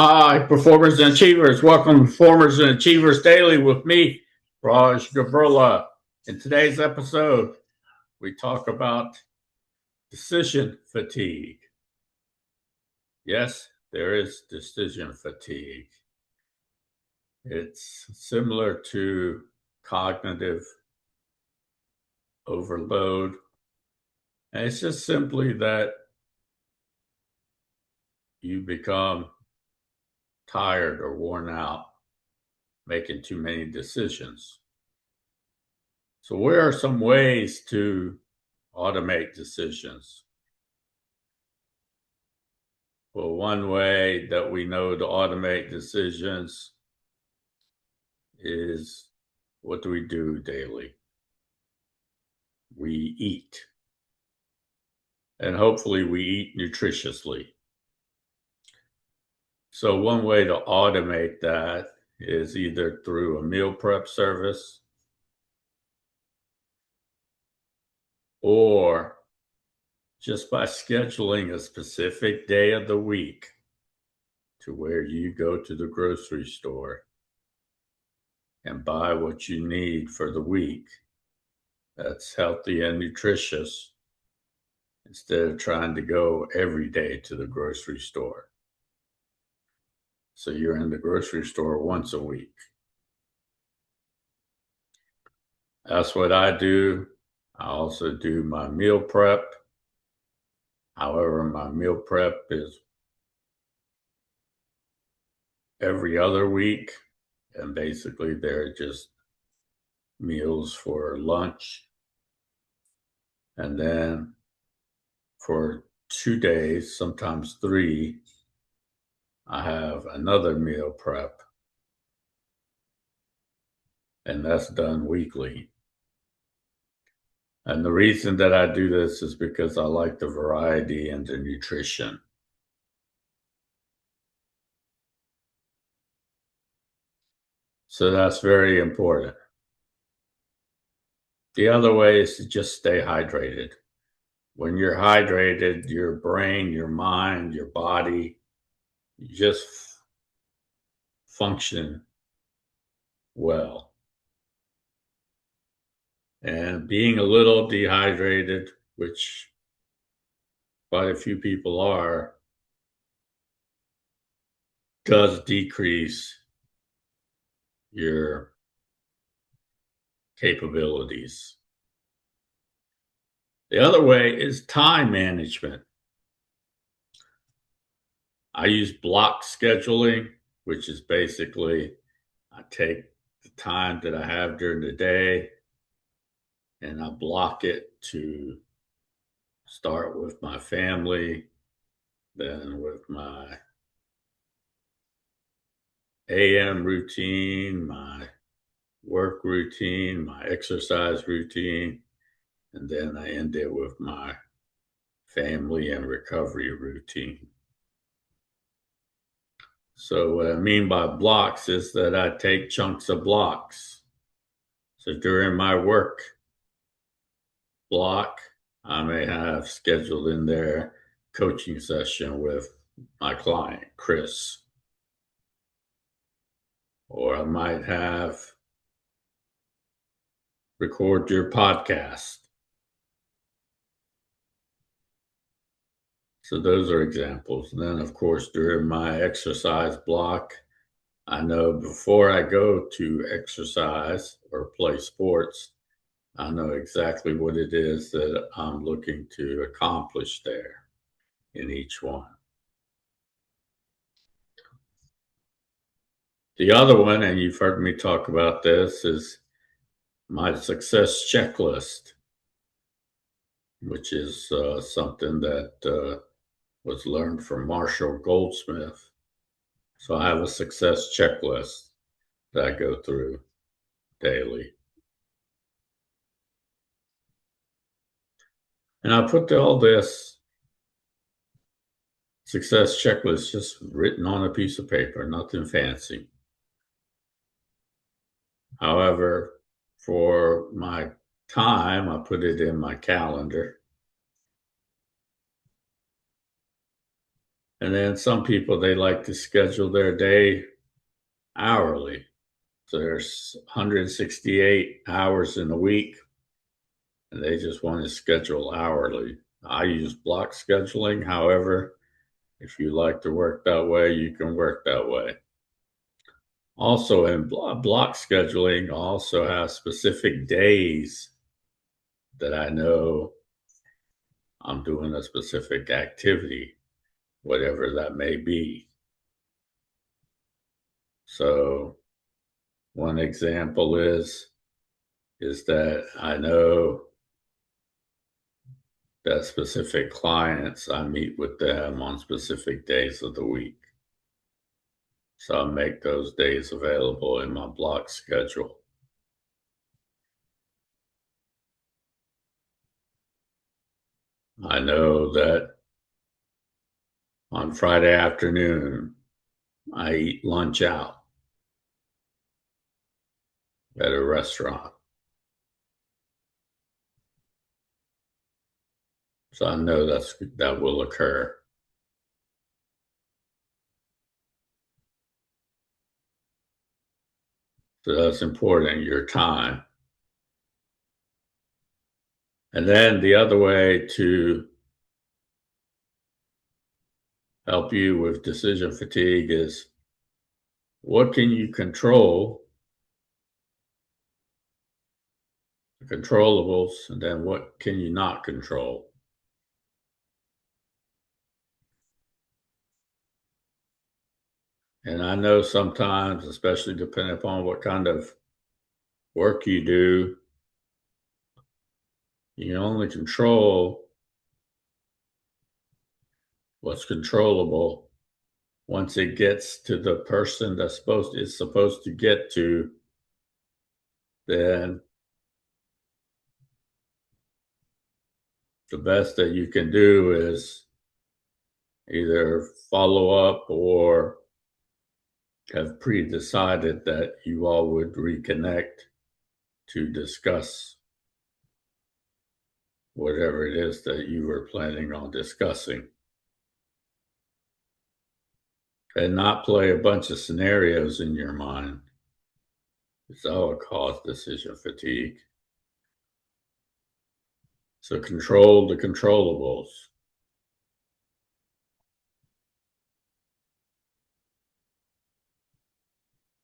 Hi, performers and achievers. Welcome to Performers and Achievers Daily with me, Raj Gavurla. In today's episode, we talk about decision fatigue. Yes, there is decision fatigue. It's similar to cognitive overload. And it's just simply that you become tired or worn out making too many decisions. So, where are some ways to automate decisions? Well, one way that we know to automate decisions is, what do we do daily? We eat. And hopefully we eat nutritiously. So one way to automate that is either through a meal prep service or just by scheduling a specific day of the week to where you go to the grocery store and buy what you need for the week that's healthy and nutritious instead of trying to go every day to the grocery store. So you're in the grocery store once a week. That's what I do. I also do my meal prep. However, my meal prep is every other week. And basically, they're just meals for lunch. And then for 2 days, sometimes 3, I have another meal prep. And that's done weekly. And the reason that I do this is because I like the variety and the nutrition. So that's very important. The other way is to just stay hydrated. When you're hydrated, your brain, your mind, your body, you just function well. And being a little dehydrated, which quite a few people are, does decrease your capabilities. The other way is time management. I use block scheduling, which is basically I take the time that I have during the day and I block it to start with my family, then with my AM routine, my work routine, my exercise routine, and then I end it with my family and recovery routine. So, what I mean by blocks is that I take chunks of blocks. So, during my work block, I may have scheduled in there coaching session with my client, Chris. Or I might have record your podcast. So those are examples. And then, of course, during my exercise block, I know before I go to exercise or play sports, I know exactly what it is that I'm looking to accomplish there in each one. The other one, and you've heard me talk about this, is my success checklist, which is something that was learned from Marshall Goldsmith. So I have a success checklist that I go through daily. And I put all this success checklist just written on a piece of paper, nothing fancy. However, for my time, I put it in my calendar. And then some people, they like to schedule their day hourly. So there's 168 hours in a week, and they just want to schedule hourly. I use block scheduling. However, if you like to work that way, you can work that way. Also, in block scheduling, also has specific days that I know I'm doing a specific activity, whatever that may be. So one example is that I know that specific clients, I meet with them on specific days of the week. So I make those days available in my block schedule. I know that on Friday afternoon, I eat lunch out at a restaurant. So I know that will occur. So that's important, your time. And then the other way to help you with decision fatigue is what can you control, the controllables, and then what can you not control? And I know sometimes, especially depending upon what kind of work you do, you can only control what's controllable once it gets to the person that's supposed to get to. Then the best that you can do is either follow up or have pre-decided that you all would reconnect to discuss whatever it is that you were planning on discussing, and not play a bunch of scenarios in your mind. It's all cause decision fatigue. So control the controllables.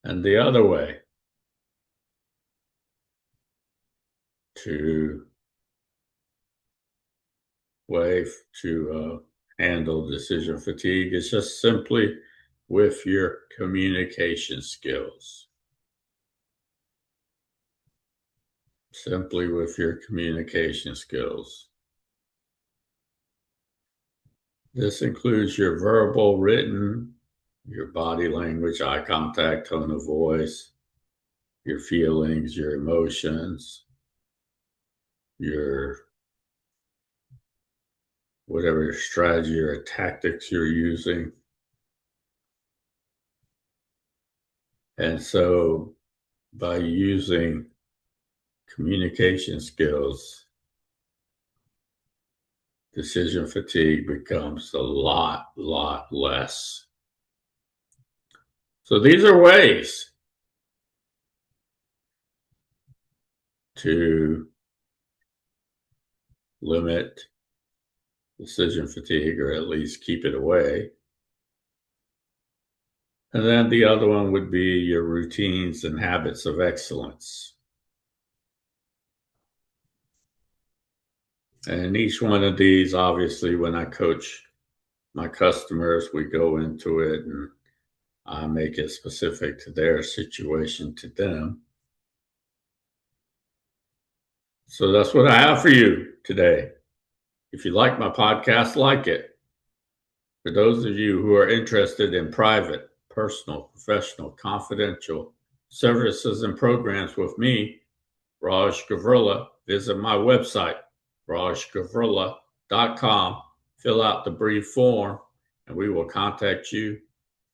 And the other way to handle decision fatigue is just simply with your communication skills. Simply with your communication skills. This includes your verbal, written, your body language, eye contact, tone of voice, your feelings, your emotions, your whatever strategy or tactics you're using. And so by using communication skills, decision fatigue becomes a lot less. So these are ways to limit decision fatigue, or at least keep it away. And then the other one would be your routines and habits of excellence. And each one of these, obviously, when I coach my customers, we go into it and I make it specific to their situation, to them. So that's what I have for you today. If you like my podcast, like it. For those of you who are interested in private, personal, professional, confidential services and programs with me, Raj Gavurla, visit my website, rajgavurla.com. Fill out the brief form, and we will contact you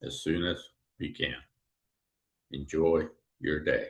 as soon as we can. Enjoy your day.